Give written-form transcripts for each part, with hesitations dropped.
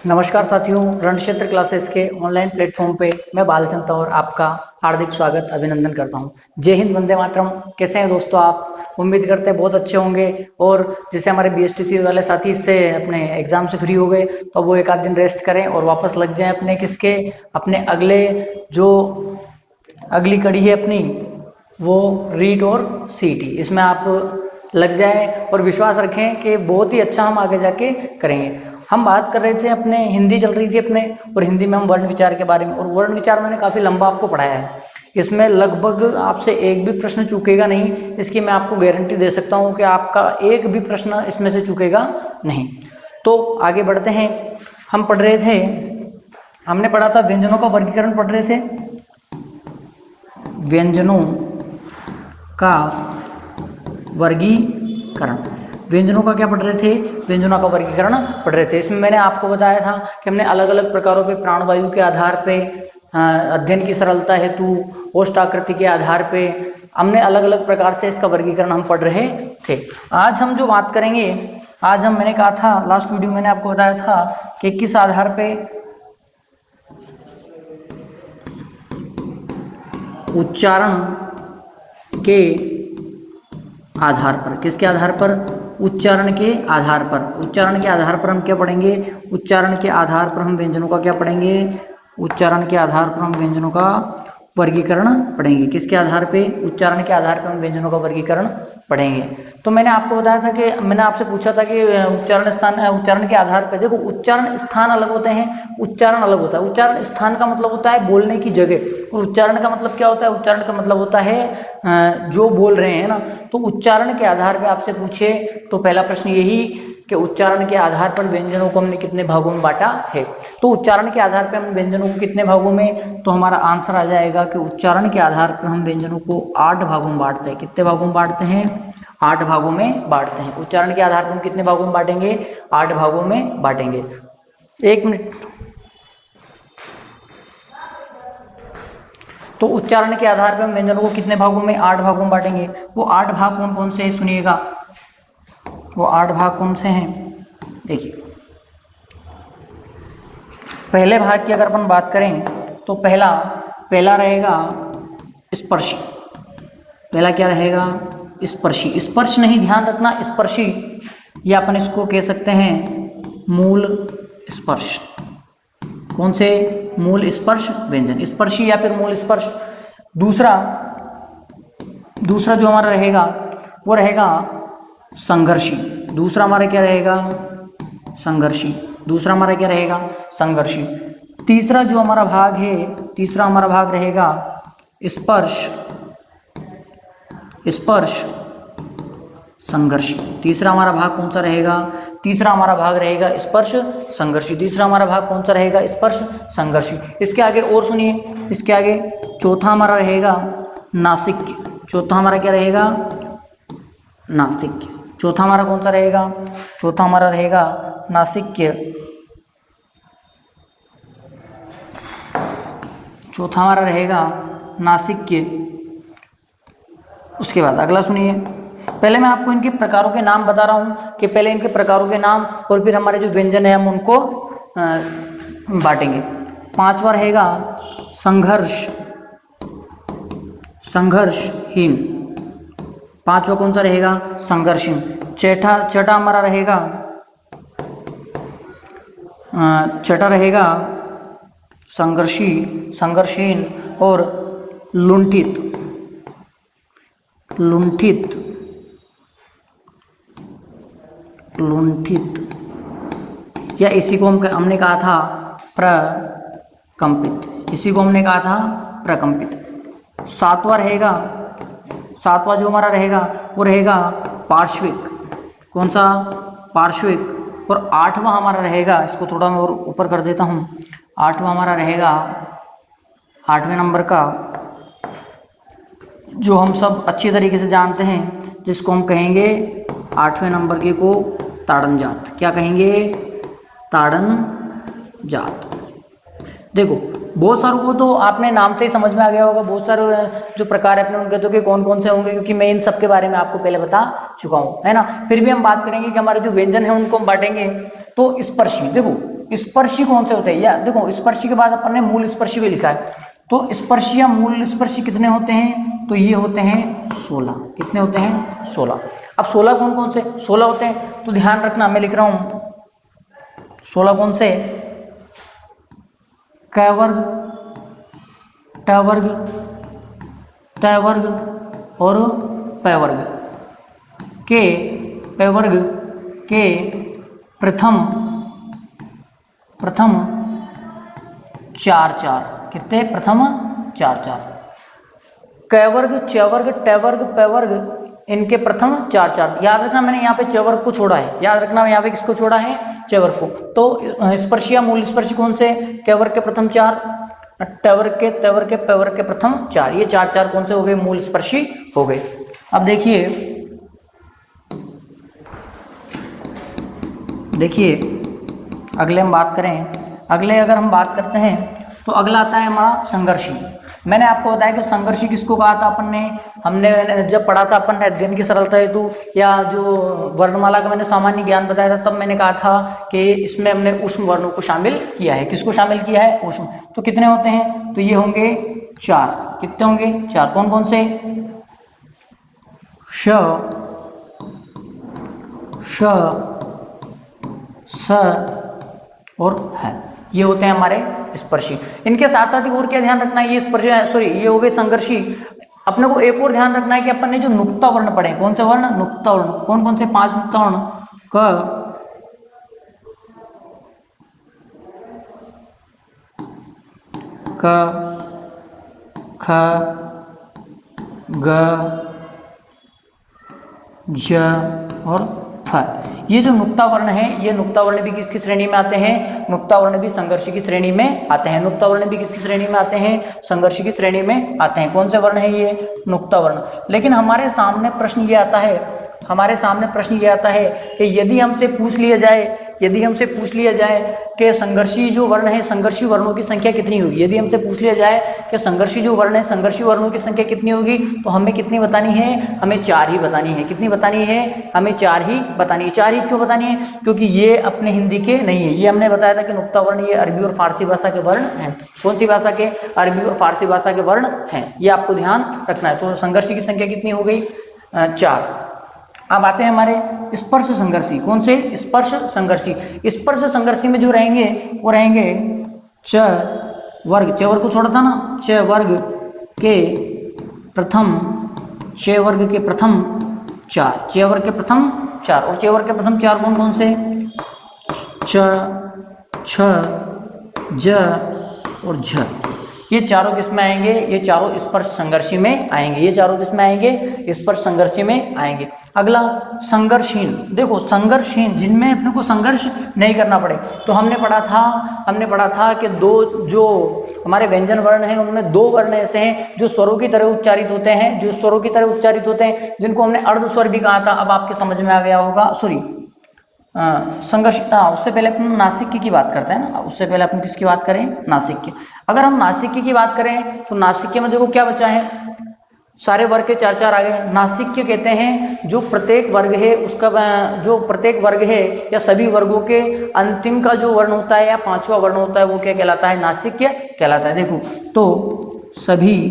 नमस्कार साथियों, रण क्षेत्र क्लासेस के ऑनलाइन प्लेटफॉर्म पे मैं बालचंद और आपका हार्दिक स्वागत अभिनंदन करता हूं। जय हिंद, वंदे मातरम। कैसे हैं दोस्तों आप? उम्मीद करते हैं बहुत अच्छे होंगे। और जैसे हमारे बीएसटीसी वाले साथी इससे अपने एग्जाम से फ्री हो गए तो वो एक आध दिन रेस्ट करें और वापस लग जाएं अपने अगले जो अगली कड़ी है अपनी, वो रीट और सीटी, इसमें आप लग जाएं और विश्वास रखें कि बहुत ही अच्छा हम आगे जाके करेंगे। हम बात कर रहे थे अपने, हिंदी चल रही थी अपने, और हिंदी में हम वर्ण विचार के बारे में, और वर्ण विचार मैंने काफ़ी लंबा आपको पढ़ाया है। इसमें लगभग आपसे एक भी प्रश्न चूकेगा नहीं, इसकी मैं आपको गारंटी दे सकता हूँ कि आपका एक भी प्रश्न इसमें से चूकेगा नहीं। तो आगे बढ़ते हैं। हम पढ़ रहे थे, हमने पढ़ा था व्यंजनों का वर्गीकरण पढ़ रहे थे। व्यंजनों का वर्गीकरण, व्यंजनों का क्या पढ़ रहे थे? व्यंजनों का वर्गीकरण पढ़ रहे थे। इसमें मैंने आपको बताया था कि हमने अलग अलग प्रकारों पे, प्राणवायु के आधार पे, अध्ययन की सरलता हेतु, ओष्ठ आकृति के आधार पे, हमने अलग अलग प्रकार से इसका वर्गीकरण हम पढ़ रहे थे। आज हम जो बात करेंगे, आज हम, मैंने कहा था लास्ट वीडियो मैंने आपको बताया था कि किस आधार पे, उच्चारण के आधार पर, किसके आधार पर? उच्चारण के आधार पर। उच्चारण के आधार पर हम क्या पढ़ेंगे? उच्चारण के आधार पर हम व्यंजनों का क्या पढ़ेंगे? उच्चारण के आधार पर हम व्यंजनों का वर्गीकरण पढ़ेंगे। किसके आधार पे? उच्चारण के आधार पर हम व्यंजनों का वर्गीकरण पढ़ेंगे। तो मैंने आपको बताया था कि मैंने आपसे पूछा था कि उच्चारण के आधार पर, देखो उच्चारण स्थान अलग होते हैं, उच्चारण अलग होता है। उच्चारण स्थान का मतलब होता है बोलने की जगह, और उच्चारण का मतलब क्या होता है? उच्चारण का मतलब होता है जो बोल रहे हैं ना। तो उच्चारण के आधार पर आपसे पूछे तो पहला प्रश्न यही कि उच्चारण के आधार पर व्यंजनों को हमने कितने भागों में बांटा है। तो उच्चारण के आधार पर हम व्यंजनों को कितने भागों में, तो हमारा आंसर आ जाएगा कि उच्चारण के आधार पर हम व्यंजनों को 8 भागों में बांटते हैं। कितने भागों में बांटते हैं? 8 भागों में बांटते हैं। उच्चारण के आधार पर हम कितने भागों में बांटेंगे? 8 भागों में बांटेंगे। एक मिनट। तो उच्चारण के आधार पर हम व्यंजनों को कितने भागों में? 8 भागों में बांटेंगे। वो 8 भाग कौन कौन से हैं सुनिएगा। वो 8 भाग कौन से हैं? देखिए, पहले भाग की अगर अपन बात करें तो पहला रहेगा स्पर्शी। पहला क्या रहेगा? स्पर्शी। स्पर्श नहीं, ध्यान रखना, स्पर्शी, या अपन इसको कह सकते हैं मूल स्पर्श। कौन से? मूल स्पर्श व्यंजन, स्पर्शी या फिर मूल स्पर्श। दूसरा जो हमारा रहेगा वो रहेगा संघर्षी। दूसरा हमारा क्या रहेगा? संघर्षी। दूसरा हमारा क्या रहेगा? संघर्षी। तीसरा जो हमारा भाग है, तीसरा हमारा भाग रहेगा स्पर्श संघर्षी। तीसरा हमारा भाग कौन सा रहेगा? तीसरा हमारा भाग रहेगा स्पर्श संघर्षी। तीसरा हमारा भाग कौन सा रहेगा? स्पर्श संघर्षी। इसके आगे और सुनिए, इसके आगे चौथा हमारा रहेगा नासिक्य। चौथा हमारा क्या रहेगा? नासिक्य। चौथा हमारा कौन सा रहेगा? चौथा हमारा रहेगा नासिक्य। चौथा हमारा रहेगा नासिक्य। उसके बाद अगला सुनिए। पहले मैं आपको इनके प्रकारों के नाम बता रहा हूं कि पहले इनके प्रकारों के नाम, और फिर हमारे जो व्यंजन है हम उनको बांटेंगे। पांचवा रहेगा संघर्षहीन। पांचवा कौन सा रहेगा? संघर्षहीन। छठा हमारा रहेगा, छठा रहेगा संघर्षहीन और लुंठित। या इसी को हमने कहा था प्रकंपित। इसी को हमने कहा था प्रकंपित। सातवां जो हमारा रहेगा वो रहेगा पार्श्विक। कौन सा? पार्श्विक। और 8वां हमारा रहेगा, इसको थोड़ा मैं और ऊपर कर देता हूँ, 8वां हमारा रहेगा, 8वें नंबर का, जो हम सब अच्छी तरीके से जानते हैं, जिसको हम कहेंगे 8वें नंबर के को ताड़न जात। क्या कहेंगे? ताड़न जात। देखो बहुत सारों को तो आपने नाम से ही समझ में आ गया होगा, बहुत सारे जो प्रकार है अपने उनके तो कि कौन कौन से होंगे, क्योंकि मैं इन सब के बारे में आपको पहले बता चुका हूँ, है ना। फिर भी हम बात करेंगे कि हमारे जो व्यंजन है उनको हम बांटेंगे। तो स्पर्शी, देखो स्पर्शी कौन से होते हैं, या देखो स्पर्शी के बाद अपन ने मूल स्पर्शी भी लिखा है, तो स्पर्शी या मूल स्पर्शी कितने होते हैं, तो ये होते हैं 16। कितने होते हैं, 16। अब 16 कौन कौन से, 16 होते हैं, तो ध्यान रखना मैं लिख रहा हूं 16 कौन से, क वर्ग, ट वर्ग, त वर्ग और प वर्ग के, प वर्ग के प्रथम 4 कितने, प्रथम 4, क वर्ग, च वर्ग, ट वर्ग, प वर्ग, इनके प्रथम 4। याद रखना मैंने यहाँ पे च वर्ग को छोड़ा है, याद रखना यहाँ पे किसको छोड़ा है, च वर्ग को। तो स्पर्शी या मूल स्पर्शी कौन से, क वर्ग के प्रथम 4, ट वर्ग के, त वर्ग के, प वर्ग के प्रथम 4, ये 4 कौन से हो गए, मूल स्पर्शी हो गए। अब देखिए अगले हम बात करें, अगले अगर हम बात करते हैं तो अगला आता है हमारा संघर्षी। मैंने आपको बताया कि संघर्षी किसको कहा था अपन ने, हमने जब पढ़ा था अपन ने अध्ययन की सरलता हेतु या जो वर्णमाला का मैंने सामान्य ज्ञान बताया था, तब मैंने कहा था कि इसमें हमने ऊष्म वर्णों को शामिल किया है। किसको शामिल किया है, ऊष्म। तो कितने होते हैं, तो ये होंगे 4। कितने होंगे, 4। कौन कौन से, श, स और है, ये होते हैं हमारे स्पर्शी। इनके साथ साथ ही और क्या ध्यान रखना है, ये स्पर्शी सॉरी ये हो गए संघर्षी। अपने को एक और ध्यान रखना है कि अपन ने जो नुक्ता वर्ण पढ़े, कौन से वर्ण, नुक्ता वर्ण। कौन कौन से 5 नुक्ता वर्ण, क, ख, ग, ज और फ। ये जो नुक्ता वर्ण है, ये नुक्ता वर्ण भी किसकी श्रेणी में आते हैं, नुक्ता वर्ण भी संघर्षी की श्रेणी में आते हैं। नुक्ता वर्ण भी किसकी श्रेणी में आते हैं, संघर्षी की श्रेणी में आते हैं। कौन से वर्ण है ये, नुक्ता वर्ण। लेकिन हमारे सामने प्रश्न ये आता है, कि यदि हमसे पूछ लिया जाए कि संघर्षी जो वर्ण है, संघर्षी वर्णों की संख्या कितनी होगी, यदि हमसे पूछ लिया जाए कि संघर्षी जो वर्ण है, संघर्षी वर्णों की संख्या कितनी होगी, तो हमें कितनी बतानी है, हमें 4 ही बतानी है। कितनी बतानी है, हमें 4 ही बतानी है। 4 ही क्यों बतानी है, क्योंकि ये अपने हिंदी के नहीं है। ये हमने बताया था कि नुक्ता वर्ण ये अरबी और फारसी भाषा के वर्ण हैं। कौन सी भाषा के, अरबी और फारसी भाषा के वर्ण हैं, ये आपको ध्यान रखना है। तो संघर्षी की संख्या कितनी हो गई, 4। अब आते हैं हमारे स्पर्श संघर्षी। कौन से, स्पर्श संघर्षी। स्पर्श संघर्षी में जो रहेंगे वो रहेंगे च वर्ग, च वर्ग को छोड़ा था ना, च वर्ग के प्रथम 4, च वर्ग के प्रथम 4। और च वर्ग के प्रथम 4 कौन कौन से, च, छ, ज और झ। ये चारों किस में आएंगे, ये चारों स्पर्श संघर्षी में आएंगे। ये चारों किस में आएंगे, स्पर्श संघर्षी में आएंगे। अगला संघर्षहीन। देखो संघर्षहीन, जिनमें अपने को संघर्ष नहीं करना पड़े। तो हमने पढ़ा था कि 2 जो हमारे व्यंजन वर्ण हैं, उनमें 2 वर्ण ऐसे हैं जो स्वरों की तरह उच्चारित होते हैं, जिनको हमने अर्ध स्वर भी कहा था। अब आपके समझ में आ गया होगा। सॉरी, संघर्ष, उससे पहले अपन नासिक की बात करते हैं ना। उससे पहले अपन किसकी बात करें, नासिक की। अगर हम नासिक की बात करें तो नासिक में देखो क्या बचा है, सारे वर्ग के 4 आ गए। नासिक्य कहते हैं जो प्रत्येक वर्ग है उसका, जो प्रत्येक वर्ग है या सभी वर्गों के अंतिम का जो वर्ण होता है या 5वां वर्ण होता है, वो क्या कहलाता है, नासिक्य कहलाता है। देखो तो सभी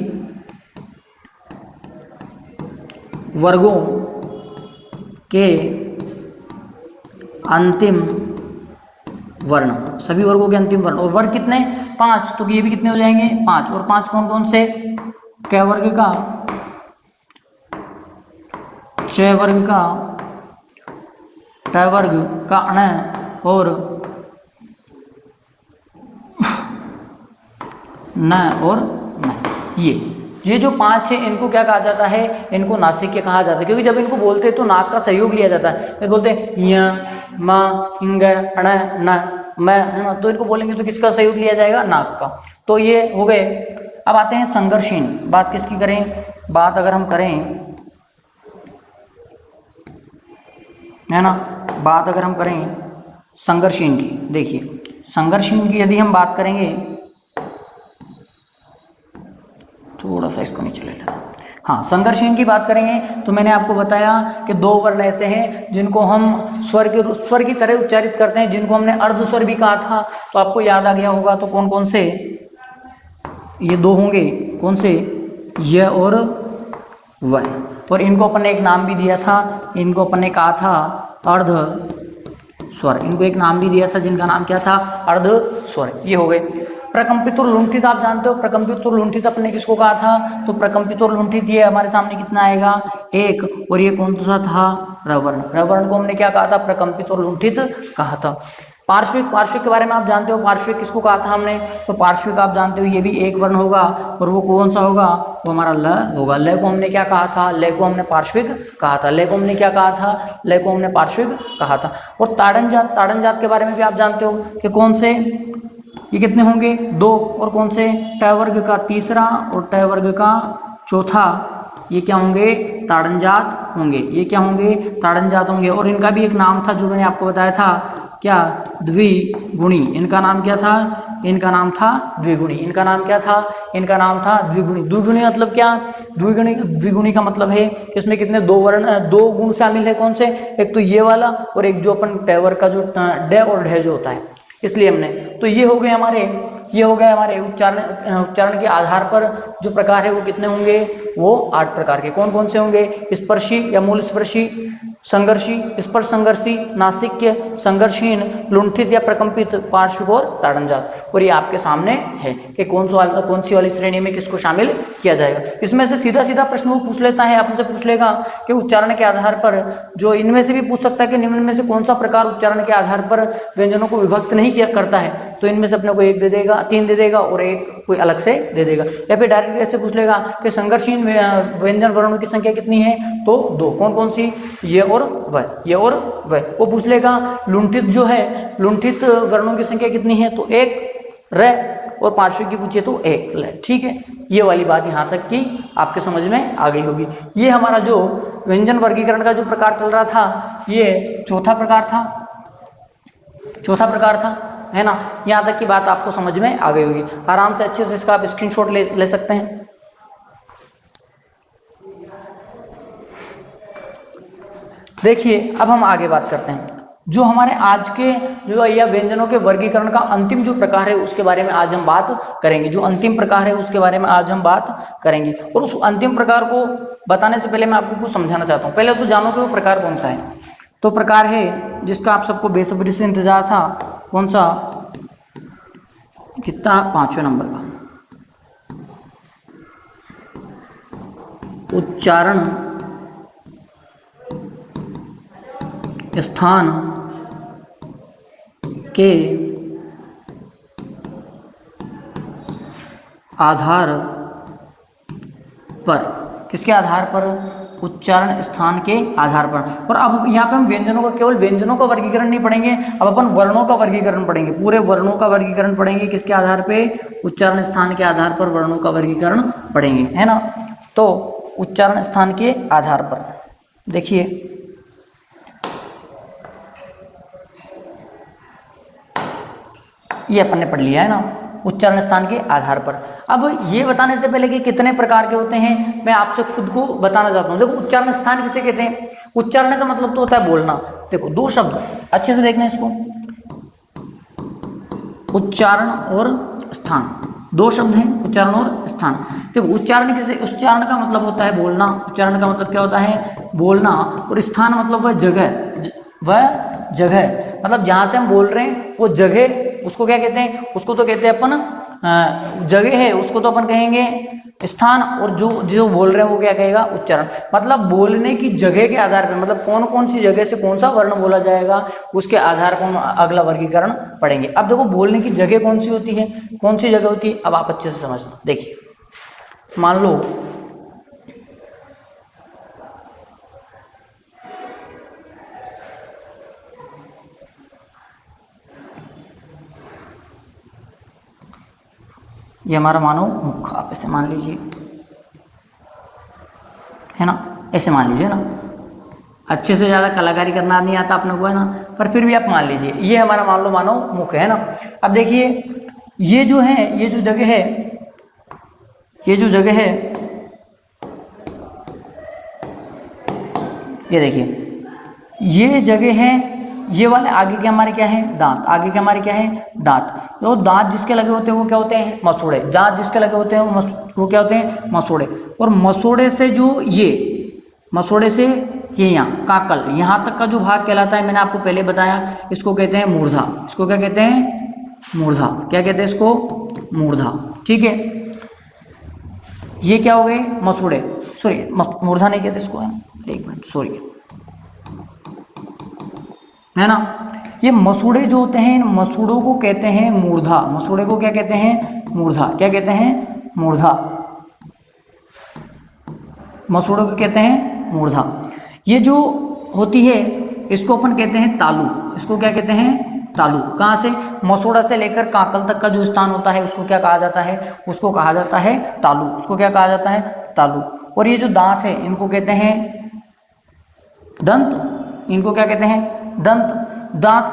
वर्गों के अंतिम वर्ण, सभी वर्गों के अंतिम वर्ण। और वर्ग कितने, 5, तो ये भी कितने हो जाएंगे, 5। और 5 कौन कौन से, क वर्ग का, च वर्ग का, ट वर्ग का अण और न और न। ये जो 5 है इनको क्या कहा जाता है, इनको नासिक्य कहा जाता है। क्योंकि जब इनको बोलते हैं तो नाक का सहयोग लिया जाता है। जब बोलते हैं य, म, इंग, अण, न, म, है ना, तो इनको बोलेंगे तो किसका सहयोग लिया जाएगा, नाक का। तो ये हो गए। अब आते हैं संघर्षहीन। बात किसकी करें, बात अगर हम करें, है ना, बात अगर हम करें संघर्षहीन की। देखिए संघर्षहीन की यदि हम बात करेंगे, थोड़ा सा इसको नीचे ले लेते हैं। हाँ, संघर्षहीन की बात करेंगे तो मैंने आपको बताया कि दो वर्ण ऐसे हैं जिनको हम स्वर की तरह उच्चारित करते हैं, जिनको हमने अर्ध स्वर भी कहा था। तो आपको याद आ गया होगा। तो कौन कौन से ये दो होंगे? कौन से? य और व। और इनको अपन ने एक नाम भी दिया था, इनको अपन ने कहा था अर्ध स्वर। इनको एक नाम भी दिया था जिनका नाम क्या था? अर्ध स्वर। ये हो गए। प्रकंपित और लुंठित आप जानते हो। प्रकंपित और लुंठित अपने किसको कहा था? तो प्रकंपित और लुंठित ये हमारे सामने कितना आएगा? एक। और ये कौन सा था? रवर्ण। रवर्ण को हमने क्या कहा था? प्रकंपित और लुंठित कहा था। पार्श्विक, पार्श्विक के बारे में आप जानते हो। पार्श्विक किसको कहा था हमने? तो पार्श्विक आप जानते हो ये भी एक वर्ण होगा, और वो कौन सा होगा? वो हमारा ल होगा। ल को हमने क्या कहा था? ल को हमने पार्श्विक कहा था। ल को हमने क्या कहा था? ल को हमने पार्श्विक कहा था। और ताड़न जात, ताड़न जात के बारे में भी आप जानते हो कि कौन से? ये कितने होंगे? दो। और कौन से? ट वर्ग का तीसरा और ट वर्ग का चौथा, ये क्या होंगे? ताड़न जात होंगे। ये क्या होंगे? ताड़न जात होंगे। और इनका भी एक नाम था जो मैंने आपको बताया था, क्या? द्विगुणी। इनका नाम क्या था? इनका नाम था द्विगुणी। इनका नाम क्या था? इनका नाम था द्विगुणी। द्विगुणी मतलब क्या? द्विगुणी, द्विगुणी का मतलब है इसमें कितने? दो वर्ण, दो गुण शामिल है। कौन से? एक तो ये वाला, और एक जो अपन टेवर का जो ड और ढ जो होता है, इसलिए हमने। तो ये हो गए हमारे, ये हो गए हमारे उच्चारण के आधार पर जो प्रकार है वो कितने होंगे? वो 8 प्रकार के। कौन कौन से होंगे? स्पर्शी या मूल स्पर्शी, संघर्षी, स्पर्श संघर्षी, नासिक्य, संघर्षहीन, लुंठित या प्रकंपित, पार्श्विक और ताड़नजात। और ये आपके सामने है कि कौन सी वाली श्रेणी में किसको शामिल किया जाएगा। इसमें से सीधा सीधा प्रश्न वो पूछ लेता है, आपसे पूछ लेगा कि उच्चारण के आधार पर, जो इनमें से भी पूछ सकता है कि निम्न में से कौन सा प्रकार उच्चारण के आधार पर व्यंजनों को विभक्त नहीं किया करता है। तो इनमें से अपने को एक दे देगा, 3 दे देगा, और एक कोई अलग से दे देगा। या फिर डायरेक्ट ऐसे पूछ लेगा कि संघर्षहीन व्यंजन वर्णों की संख्या कितनी है? तो 2। कौन कौन सी? ये और वह, ये और वह। वो पूछ लेगा लुंठित जो है, लुंठित वर्णों की संख्या कितनी है? तो 1 र, और पार्श्विक की पूछिए तो 1 ल। ठीक है, ये वाली बात यहाँ तक की आपके समझ में आ गई होगी। ये हमारा जो व्यंजन वर्गीकरण का जो प्रकार चल रहा था, ये चौथा प्रकार था, चौथा प्रकार था, है ना। यहाँ तक की बात आपको समझ में आ गई होगी। आराम से अच्छे से इसका आप स्क्रीनशॉट ले सकते हैं। देखिए, अब हम आगे बात करते हैं। जो हमारे आज के जो या व्यंजनों के वर्गीकरण का अंतिम जो प्रकार है उसके बारे में आज हम बात करेंगे। जो अंतिम प्रकार है उसके बारे में आज हम बात करेंगे। और उस अंतिम प्रकार को बताने से पहले मैं आपको कुछ समझाना चाहता हूँ। पहले तो जानो कि वो प्रकार कौन सा है। तो प्रकार है जिसका आप सबको बेसब्री से इंतजार था, कौन सा? कितना? 5वें नंबर का। उच्चारण स्थान के आधार पर, किसके आधार पर? उच्चारण स्थान के आधार पर। और अब यहाँ पे हम व्यंजनों का, केवल व्यंजनों का वर्गीकरण नहीं पढ़ेंगे, अब अपन वर्णों का वर्गीकरण पढ़ेंगे। पूरे वर्णों का वर्गीकरण पढ़ेंगे। किसके आधार पे? उच्चारण स्थान के आधार पर वर्णों का वर्गीकरण पढ़ेंगे, है ना। तो उच्चारण स्थान के आधार पर देखिए, ये अपन ने पढ़ लिया है ना, उच्चारण स्थान के आधार पर। अब ये बताने से पहले कि कितने प्रकार के होते हैं, मैं आपसे खुद को बताना चाहता हूँ। देखो, उच्चारण स्थान किसे कहते हैं? उच्चारण का मतलब तो होता है बोलना। देखो, 2 शब्द अच्छे से देखना इसको, उच्चारण और स्थान। 2 शब्द हैं, उच्चारण और स्थान। देखो, उच्चारण किसे? उच्चारण का मतलब होता है बोलना। उच्चारण का मतलब क्या होता है? बोलना। और स्थान मतलब वह जगह, वह जगह मतलब जहाँ से हम बोल रहे हैं वो जगह, उसको क्या कहते हैं? उसको तो कहते हैं अपन जगह है, उसको तो अपन कहेंगे स्थान। और जो जो बोल रहे हैं वो क्या कहेगा? उच्चारण। मतलब बोलने की जगह के आधार पर, मतलब कौन कौन सी जगह से कौन सा वर्ण बोला जाएगा, उसके आधार पर हम अगला वर्गीकरण पढ़ेंगे। अब देखो, बोलने की जगह कौन सी होती है, कौन सी जगह होती है, अब आप अच्छे से समझना। देखिए, मान लो ये हमारा मानो मुख, आप ऐसे मान लीजिए, है ना, ऐसे मान लीजिए ना। अच्छे से ज़्यादा कलाकारी करना नहीं आता अपने को, है ना, पर फिर भी आप मान लीजिए ये हमारा मान लो मानो मुख है ना। अब देखिए, ये जो है, ये जो जगह है, ये जो जगह है, ये देखिए ये जगह है, ये वाले आगे के हमारे क्या है दांत, आगे के हमारे क्या है दांत। तो दांत जिसके लगे होते हैं वो क्या होते हैं मसूड़े, दांत जिसके लगे होते हैं वो क्या होते हैं मसूड़े। और मसूड़े से जो ये मसूड़े से ये यहाँ काकल यहाँ तक का जो भाग कहलाता है, मैंने आपको पहले बताया, इसको कहते हैं मूर्धा। इसको क्या कहते हैं मूर्धा, क्या कहते हैं इसको मूर्धा। ठीक है, ये क्या हो गए मसूड़े, सॉरी मूर्धा नहीं कहते इसको, है एक मिनट सॉरी, है ना। ये मसूड़े जो होते हैं इन मसूड़ों को कहते हैं मूर्धा, मसूड़े को क्या कहते हैं मूर्धा, क्या कहते हैं मूर्धा, मसूड़ों को कहते हैं मूर्धा। ये जो होती है इसको अपन कहते हैं तालु, इसको क्या कहते हैं तालु। कहाँ से, मसूड़ा से लेकर काकल तक का जो स्थान होता है उसको क्या कहा जाता है, उसको कहा जाता है तालु, उसको क्या कहा जाता है तालु। और ये जो दांत है इनको कहते हैं दंत, इनको क्या कहते हैं दंत। दांत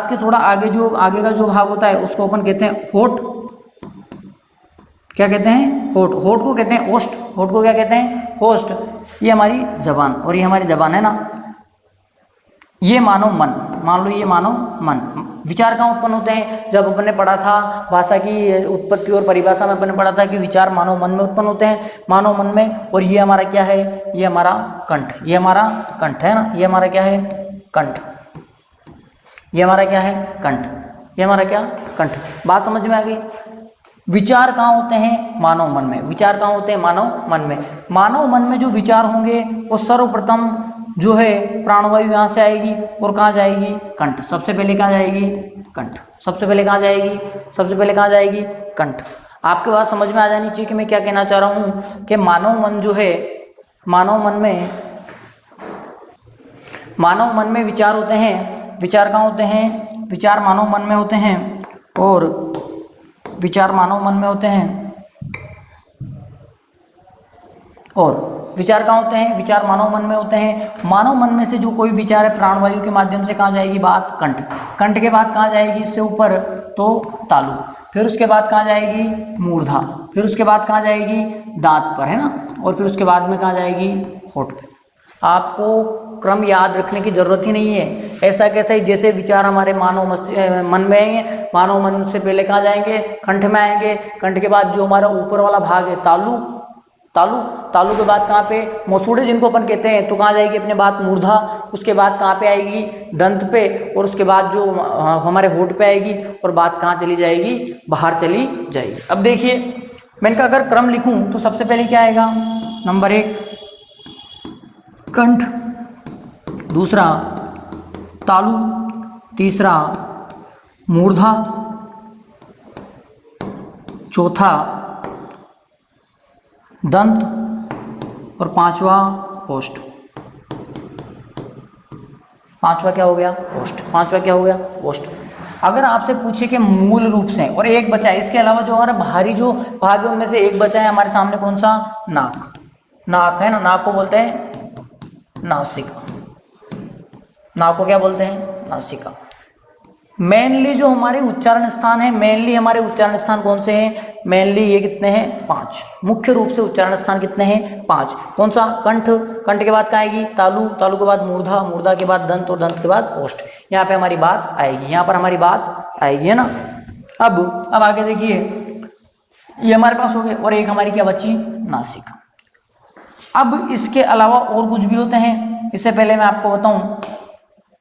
के थोड़ा आगे का जो भाग होता है उसको अपन कहते हैं होठ, क्या कहते हैं होठ, होठ को कहते हैं ओष्ठ, होठ को क्या कहते हैं ओष्ठ। ये हमारी जबान, और ये हमारी जबान है ना। ये मानव मन, मान लो ये मानव मन। विचार कहाँ उत्पन्न होते हैं, जब अपन ने पढ़ा था भाषा की उत्पत्ति और परिभाषा में अपन ने पढ़ा था कि विचार मानव मन में उत्पन्न होते हैं, मानव मन में। और ये हमारा क्या है, ये हमारा कंठ, ये हमारा कंठ है ना, ये हमारा क्या है कंठ, ये हमारा क्या है कंठ, ये हमारा क्या कंठ। बात समझ में आ गई। विचार कहाँ होते हैं मानव मन में, विचार कहाँ होते हैं मानव मन में। मानव मन में जो विचार होंगे वो सर्वप्रथम जो है प्राणवायु यहाँ से आएगी और कहाँ जाएगी कंठ, सबसे पहले कहाँ जाएगी कंठ, सबसे पहले कहाँ जाएगी, सबसे पहले कहाँ जाएगी कंठ। आपके बात समझ में आ जानी चाहिए कि मैं क्या कहना चाह रहा हूँ कि मानव मन जो है, मानव मन में विचार होते हैं। विचार कहाँ होते हैं, विचार मानव मन में होते हैं, और विचार मानव मन में होते हैं, और विचार कहाँ होते हैं, विचार मानव मन में होते हैं। मानव मन में से जो कोई विचार है प्राणवायु के माध्यम से कहाँ जाएगी बात कंठ, कंठ के बाद कहाँ जाएगी इससे ऊपर तो तालु, फिर उसके बाद कहाँ जाएगी मूर्धा, फिर उसके बाद कहाँ जाएगी दांत पर, है ना, और फिर उसके बाद में कहाँ जाएगी होठ पे। आपको क्रम याद रखने की जरूरत ही नहीं है, ऐसा कैसा ही जैसे विचार हमारे मानव मन में आएंगे, मानव मन से पहले कहाँ जाएंगे कंठ में आएंगे, कंठ के बाद जो हमारा ऊपर वाला भाग है तालु, तालु, तालु के बाद कहाँ पे मसूड़े जिनको अपन कहते हैं, तो कहाँ जाएगी अपने बात मूर्धा, उसके बाद कहाँ पे आएगी दंत पे, और उसके बाद जो हमारे होठ पे आएगी, और बात कहाँ चली जाएगी बाहर चली जाएगी। अब देखिए मैं इनका अगर क्रम लिखूं तो सबसे पहले क्या आएगा, नंबर 1 कंठ, दूसरा तालु, तीसरा मूर्धा, चौथा दंत, और पांचवा ओष्ठ। पांचवा क्या हो गया ओष्ठ, पांचवा क्या हो गया ओष्ठ। अगर आपसे पूछे कि मूल रूप से, और एक बचा है इसके अलावा जो हमारा बाहरी जो भाग है उनमें से एक बचा है हमारे सामने, कौन सा, नाक, नाक है ना, नाक को बोलते हैं नासिका, नाक को क्या बोलते हैं नासिका। मेनली जो हमारे उच्चारण स्थान है, मेनली हमारे उच्चारण स्थान कौन से हैं, मेनली ये कितने हैं 5, मुख्य रूप से उच्चारण स्थान कितने हैं 5। कौन सा, कंठ, कंठ के बाद कहाँ आएगी तालु, तालु के बाद मूर्धा, मूर्धा के बाद दंत, और दंत के बाद ओष्ठ। यहाँ पे हमारी बात आएगी, यहाँ पर हमारी बात आएगी, है ना। अब आगे देखिए, ये हमारे पास हो गए, और एक हमारी क्या बची नासिका। अब इसके अलावा और कुछ भी होते हैं, इससे पहले मैं आपको बताऊं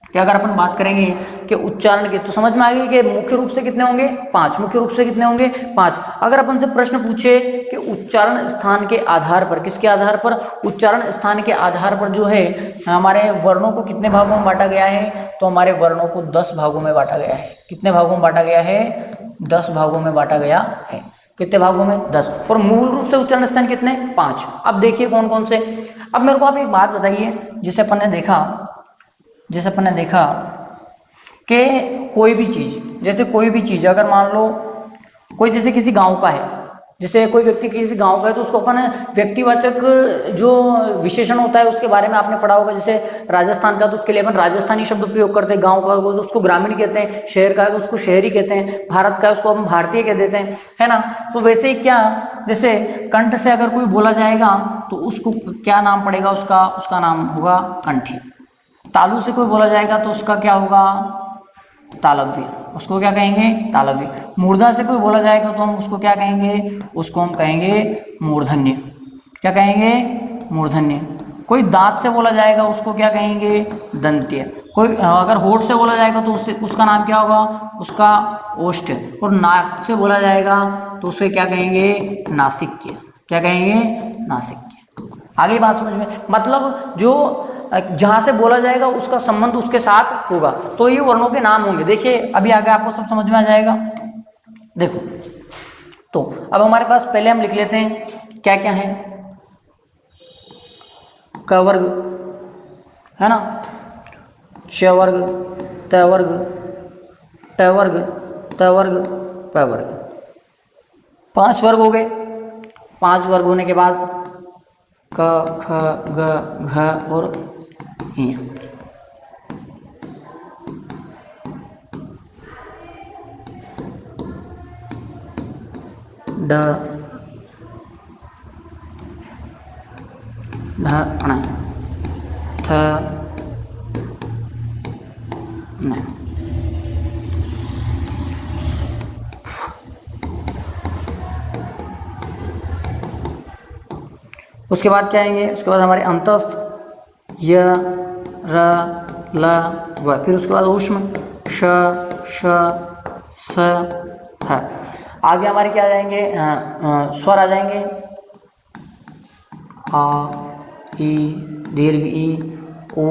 कि अगर अपन बात करेंगे कि उच्चारण के, तो समझ में आ गई कि मुख्य रूप से कितने होंगे 5, मुख्य रूप से कितने होंगे 5। अगर अपन से प्रश्न पूछे कि उच्चारण स्थान के आधार पर, किसके आधार पर, उच्चारण स्थान के आधार पर जो है हमारे वर्णों को कितने भागों में बांटा गया है, तो हमारे वर्णों को 10 भागों में बांटा गया है। कितने भागों में बांटा गया है, 10 भागों में बांटा गया है। कितने भागों में 10, और मूल रूप से उच्चारण स्थान कितने 5। अब देखिए कौन कौन से। अब मेरे को आप एक बात बताइए, जैसे अपन ने देखा कि कोई भी चीज़, जैसे कोई भी चीज़ अगर मान लो कोई जैसे किसी गांव का है, जैसे कोई व्यक्ति किसी गांव का है तो उसको अपन व्यक्तिवाचक जो विशेषण होता है उसके बारे में आपने पढ़ा होगा। जैसे राजस्थान का तो उसके लिए अपन राजस्थानी शब्द प्रयोग करते हैं, गांव का तो उसको ग्रामीण कहते हैं, शहर का है तो उसको शहरी कहते हैं, भारत का है उसको हम भारतीय कह देते हैं, है ना। तो वैसे ही क्या, जैसे कंठ से अगर कोई बोला जाएगा तो उसको क्या नाम पड़ेगा, उसका नाम होगा कंठी। तालु से कोई बोला जाएगा तो उसका क्या होगा, तालव्य, उसको क्या कहेंगे, तालव्य। मूर्धा से कोई बोला जाएगा तो हम उसको क्या कहेंगे, उसको हम कहेंगे मूर्धन्य। क्या कहेंगे, मूर्धन्य। कोई दांत से बोला जाएगा उसको क्या कहेंगे, दंत्य। कोई अगर होठ से बोला जाएगा तो उसका नाम क्या होगा, उसका ओष्ठ। और नाक से बोला जाएगा तो उसे क्या कहेंगे, नासिक्य। क्या कहेंगे, नासिक्य। आगे बात समझ में, मतलब जो जहां से बोला जाएगा उसका संबंध उसके साथ होगा, तो ये वर्णों के नाम होंगे। देखिए अभी आगे आपको सब समझ में आ जाएगा। देखो तो अब हमारे पास पहले हम लिख लेते हैं क्या क्या है। क वर्ग है ना, च वर्ग, त वर्ग, ट वर्ग, त वर्ग, प वर्ग। 5 वर्ग हो गए। 5 वर्ग होने के बाद क ख ग घ और ङ। ड ढ ण थ न। उसके बाद क्या आएंगे, उसके बाद हमारे अंतस्थ य र ल व। फिर उसके बाद ऊष्म श श स ह। आगे हमारे क्या आ जाएंगे, स्वर आ जाएंगे आ ई दीर्घ ई, उ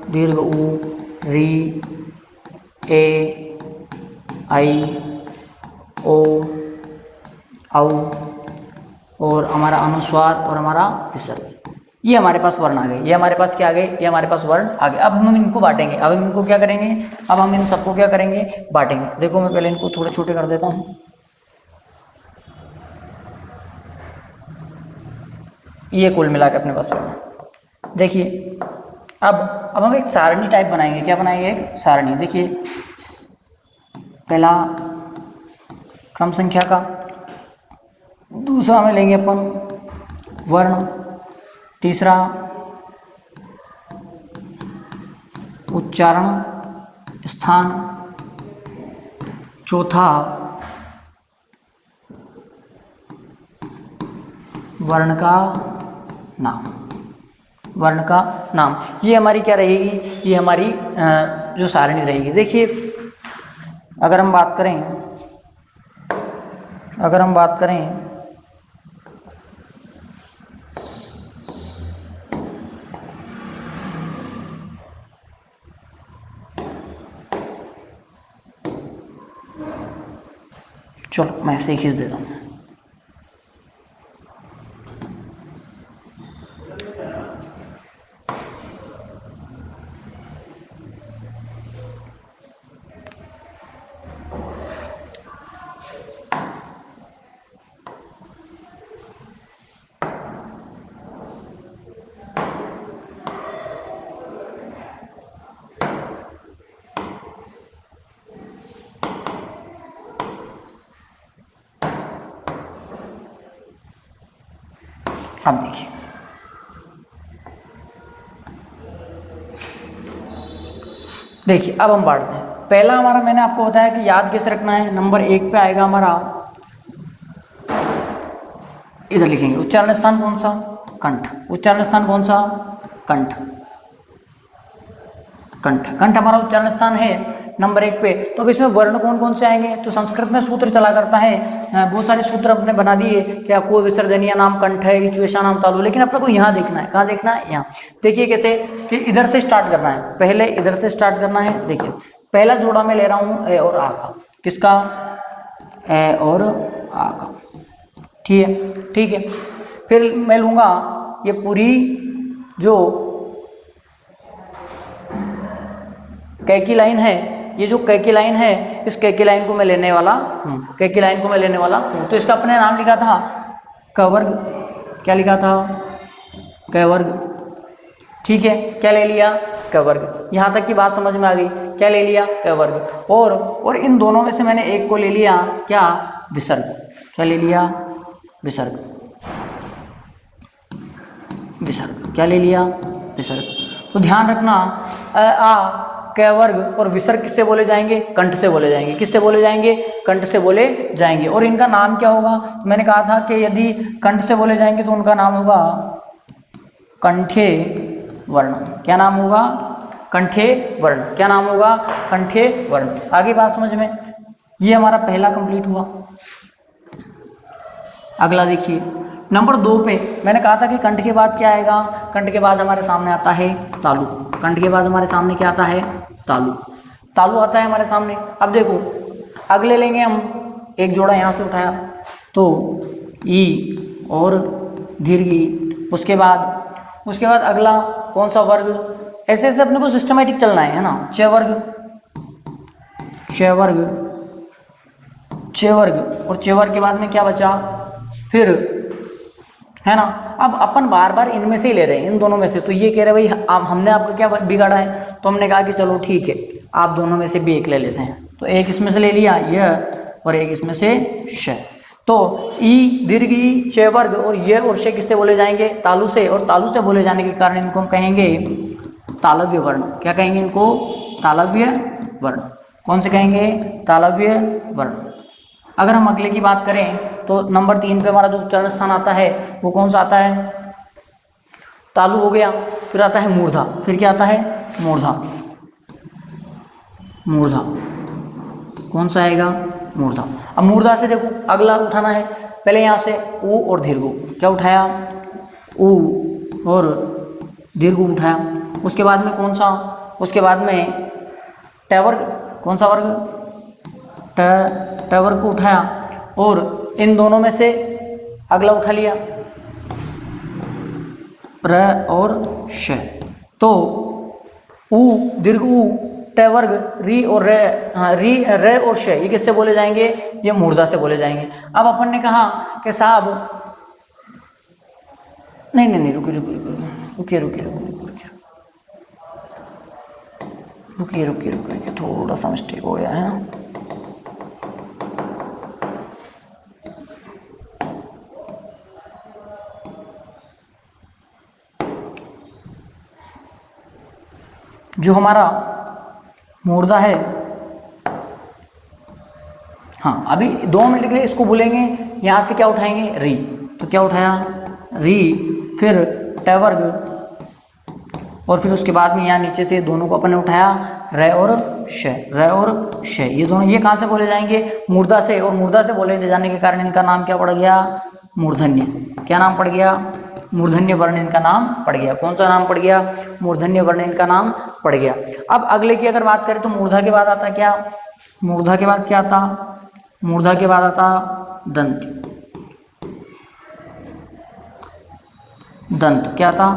दीर्घ उ, री ए आई ओ औ और हमारा अनुस्वार और हमारा विसर्ग। ये हमारे पास वर्ण आ गए। ये हमारे पास क्या आ गए, ये हमारे पास वर्ण आ गए। अब हम इनको बांटेंगे। अब हम इनको क्या करेंगे, अब हम इन सबको क्या करेंगे, बांटेंगे। देखो मैं पहले इनको थोड़े छोटे कर देता हूँ। ये कुल मिला के अपने पास वर्ण। देखिए अब हम एक सारणी टाइप बनाएंगे। क्या बनाएंगे, एक सारणी। देखिए पहला क्रम संख्या का, दूसरा में लेंगे अपन वर्ण, तीसरा उच्चारण स्थान, चौथा वर्ण का नाम। वर्ण का नाम, ये हमारी क्या रहेगी, ये हमारी जो सारणी रहेगी। देखिए अगर हम बात करें चलो मैं ऐसे ही खींच देता हूँ। अब देखिए अब हम बांटते हैं। पहला हमारा, मैंने आपको बताया कि याद कैसे रखना है। नंबर 1 पे आएगा हमारा, इधर लिखेंगे उच्चारण स्थान कौन सा, कंठ। उच्चारण स्थान कौन सा, कंठ। कंठ, कंठ हमारा उच्चारण स्थान है नंबर 1 पे। तो अब इसमें वर्ण कौन कौन से आएंगे, तो संस्कृत में सूत्र चला करता है, बहुत सारे सूत्र अपने बना दिए, क्या को विसर्जनीय नाम कंठ है, इचुएशा नाम तालु। लेकिन अपने को यहाँ देखना है, कहाँ देखना है, यहाँ। देखिए कैसे कि इधर से स्टार्ट करना है, पहले इधर से स्टार्ट करना है। देखिए पहला जोड़ा मैं ले रहा हूँ ए और आ का। किसका, ए और आ का। ठीक है। फिर मैं लूँगा ये पूरी जो कै की लाइन है, ये जो क की लाइन है, इस क की लाइन को मैं लेने वाला हूँ, क की लाइन को मैं लेने वाला हूँ। तो इसका अपने नाम लिखा था क वर्ग, क्या लिखा था, क वर्ग, ठीक है। क्या ले लिया, क वर्ग। यहाँ तक की बात समझ में आ गई, क्या ले लिया, क वर्ग। और इन दोनों में से मैंने एक को ले लिया क्या, विसर्ग, क्या ले लिया, विसर्ग, विसर्ग, क्या ले लिया, विसर्ग। तो ध्यान रखना आ क वर्ग और विसर्ग किससे बोले जाएंगे, कंठ से बोले जाएंगे, किससे बोले जाएंगे, कंठ से बोले जाएंगे। और इनका नाम क्या होगा, मैंने कहा था कि यदि कंठ से बोले जाएंगे तो उनका नाम होगा कंठे वर्ण। क्या नाम होगा, कंठे वर्ण, क्या नाम होगा, कंठे वर्ण। आगे बात समझ में, ये हमारा पहला कंप्लीट हुआ। अगला देखिए नंबर 2 पे मैंने कहा था कि कंठ के बाद क्या आएगा, कंठ के बाद हमारे सामने आता है तालु। कंठ के बाद हमारे सामने क्या आता है, तालु। तालु आता है हमारे सामने। अब देखो अगले लेंगे हम, एक जोड़ा यहाँ से उठाया तो ई और दीर्घ ई, उसके बाद अगला कौन सा वर्ग, ऐसे ऐसे अपने को सिस्टमेटिक चलना है ना। च वर्ग, च वर्ग, च वर्ग, और च वर्ग के बाद में क्या बचा, फिर है ना। अब अपन बार बार इनमें से ही ले रहे हैं, इन दोनों में से। तो ये कह रहे भाई हमने आपका क्या बिगाड़ा है, तो हमने कहा कि चलो ठीक है आप दोनों में से भी एक ले लेते हैं। तो एक इसमें से ले लिया यह, और एक इसमें से श। तो ई दीर्घ ई च वर्ग और ये और श किससे बोले जाएंगे, तालु से। और तालु से बोले जाने के कारण इनको हम कहेंगे तालव्य वर्ण। क्या कहेंगे इनको, तालव्य वर्ण। कौन से कहेंगे, तालव्य वर्ण। अगर हम अगले की बात करें तो नंबर 3 पे हमारा जो उच्चारण स्थान आता है वो कौन सा आता है, तालु हो गया। फिर आता है मूर्धा, फिर क्या आता है, मूर्धा, मूर्धा, कौन सा आएगा, मूर्धा। अब मूर्धा से देखो अगला उठाना है, पहले यहाँ से ऊ और दीर्घ, क्या उठाया, ऊ और दीर्घ उठाया। उसके बाद में कौन सा, उसके बाद में ट वर्ग, कौन सा वर्ग, ट वर्ग को उठाया। और इन दोनों में से अगला उठा लिया र और श। तो ऊ दीर्घ ऊ ट वर्ग री और री र और श, ये किससे बोले जाएंगे, ये मूर्धा से बोले जाएंगे। अब अपन ने कहा कि साहब नहीं रुकिए रुकिए रुकिए रुकिए रुकिए रुकिए रुकिए रुकिए, थोड़ा सा मिस्टेक हो गया है ना। जो हमारा मूर्धा है, हाँ अभी 2 मिनट के लिए इसको भूलेंगे। यहाँ से क्या उठाएंगे, री। तो क्या उठाया, री, फिर ट वर्ग, और फिर उसके बाद में यहाँ नीचे से दोनों को अपन ने उठाया र और श, र और श। ये दोनों ये कहाँ से बोले जाएंगे, मूर्धा से। और मूर्धा से बोले जाने के कारण इनका नाम क्या पड़ गया, मूर्धन्य। क्या नाम पड़ गया, मूर्धन्य वर्ण इनका नाम पड़ गया। कौन सा नाम पड़ गया, मूर्धन्य वर्ण इनका नाम पड़ गया। अब अगले की अगर बात करें तो मूर्धा के बाद आता क्या, मूर्धा के बाद क्या आता, मूर्धा के बाद आता दंत। दंत क्या आता,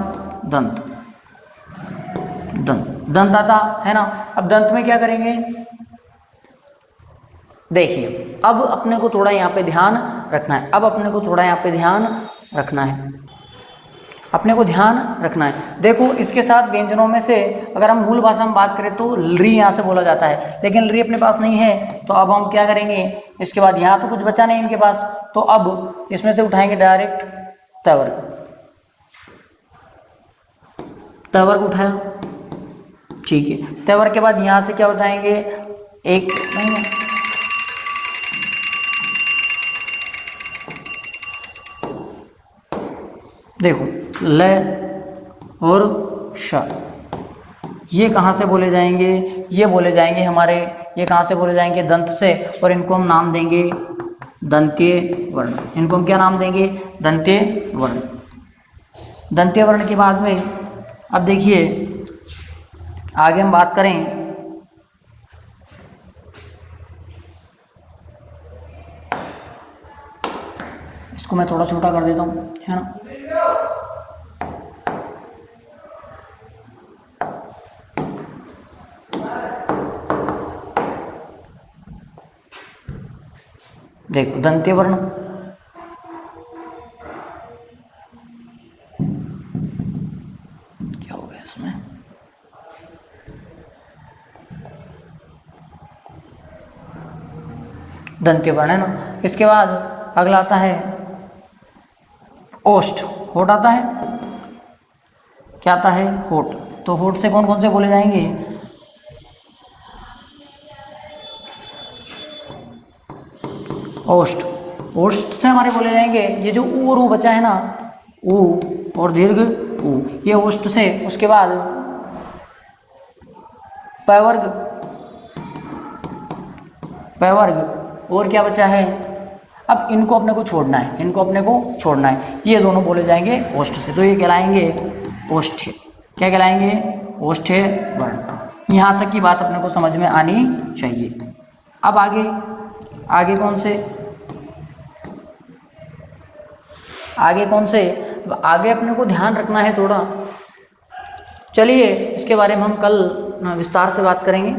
दंत, दंत, दंत आता है ना। अब दंत में क्या करेंगे, देखिए अब अपने को थोड़ा यहाँ पे ध्यान रखना है। अब अपने को थोड़ा यहाँ पे ध्यान रखना है, अपने को ध्यान रखना है। देखो इसके साथ व्यंजनों में से अगर हम मूल भाषा में बात करें तो री यहाँ से बोला जाता है, लेकिन री अपने पास नहीं है। तो अब हम क्या करेंगे, इसके बाद यहाँ तो कुछ बचा नहीं इनके पास, तो अब इसमें से उठाएंगे डायरेक्ट तवर्ग। तवर्ग उठाया, ठीक है। तवर्ग के बाद यहाँ से क्या उठाएंगे, एक नहीं, देखो ल और श, ये कहाँ से बोले जाएंगे, ये बोले जाएंगे हमारे, ये कहाँ से बोले जाएंगे, दंत से। और इनको हम नाम देंगे दंत्य वर्ण। इनको हम क्या नाम देंगे, दंत्य वर्ण। दंत्य वर्ण के बाद में अब देखिए आगे हम बात करें, इसको मैं थोड़ा छोटा कर देता हूँ, है ना। देखो दंत्य वर्ण, क्या हो गया इसमें, दंत्य वर्ण है ना। इसके बाद अगला आता है ओष्ठ, होठ आता है, क्या आता है, होठ। तो होठ से कौन कौन से बोले जाएंगे, ओष्ठ। ओष्ठ से हमारे बोले जाएंगे ये जो ऊ और ऊ बचा है ना, ऊ और दीर्घ ऊ, ये ओष्ठ से। उसके बाद पैवर्ग, पैवर्ग और क्या बचा है, अब इनको अपने को छोड़ना है, इनको अपने को छोड़ना है, ये दोनों बोले जाएंगे ओष्ठ से। तो ये कहलाएंगे ओष्ठ्य, क्या कहलाएंगे, ओष्ठ्य वर्ण। यहाँ तक की बात अपने को समझ में आनी चाहिए। अब आगे, आगे कौन से, आगे कौन से, आगे अपने को ध्यान रखना है थोड़ा। चलिए इसके बारे में हम कल विस्तार से बात करेंगे।